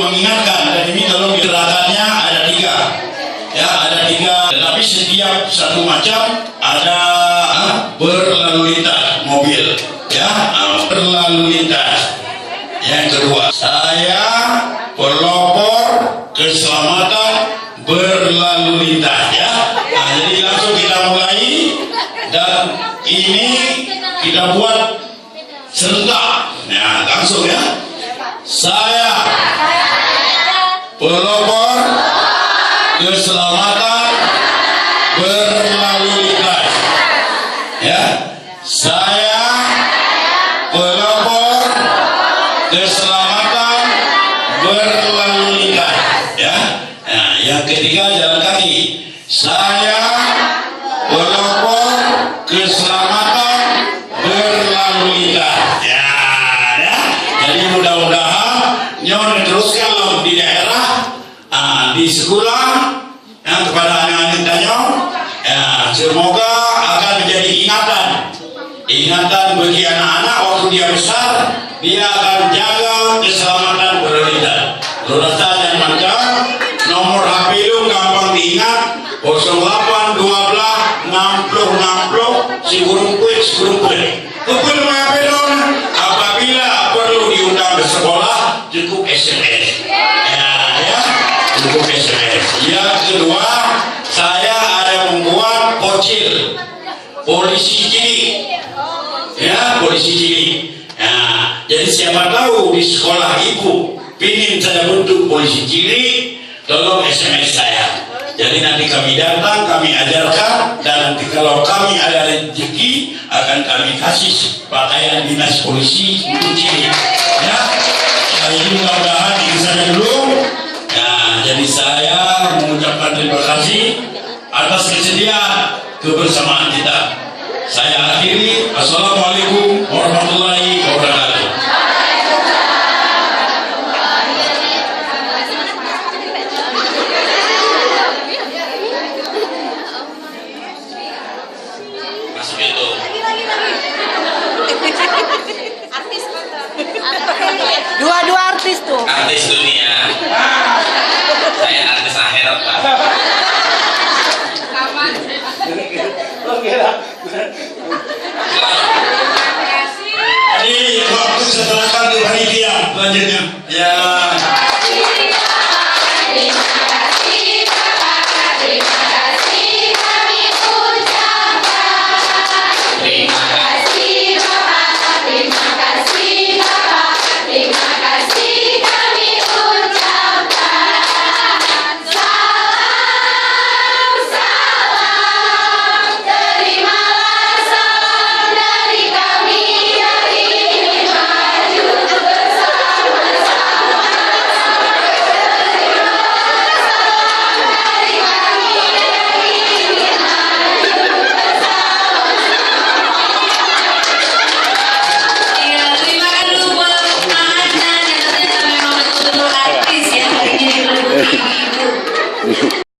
mengingatkan, dan ini tolong gerakannya ada 3. Ya, ada 3, tetapi setiap satu macam ada berlalu lintas mobil, ya, berlalu lintas. Yang kedua, saya pelopor keselamatan berlalu lintas, ya. Nah, jadi langsung kita mulai, dan ini kita buat serentak. Nah, langsung ya. Saya pelopor keselamatan berlalu lintas, ya. Saya pelopor keselamatan berlalu lintas, ya. Nah, yang ketiga jalan kaki. Saya pelopor keselamatan berlalu lintas, ya, ya. Jadi mudah-mudahan nyon teruskan di daerah, di sekolah, kepada anak-anak danyo, ya, semoga akan menjadi ingatan bagi anak-anak waktu dia besar, dia akan jaga keselamatan berlalu lintas. Lurasa dan maka nomor HP lu gampang diingat, 08 12 60 si burung kuit. Kupul HP lu, apabila perlu diundang ke sekolah cukup SMS, ya, cukup SMS. Yang kedua, saya ada membuat pocil polisi cilik, ya, polisi cilik. Nah, jadi siapa tahu di sekolah ibu pingin saya bentuk polisi cilik, tolong SMS saya. Jadi nanti kami datang, kami ajarkan, dan nanti kalau kami ada rezeki akan kami kasih pakaian dinas polisi untuk cilik, ya. Jadi mudah-mudahan ini saja dulu. Nah, jadi saya mengucapkan terima kasih atas kesediaan kebersamaan kita. Saya akhiri. Assalamualaikum warahmatullahi wabarakatuh. Masuk itu. Artis dua artis tuh. Artis dunia. Saya artis akhirat, Pak. Kapan? Jadi waktu setelah ke panitia selanjutnya, ya.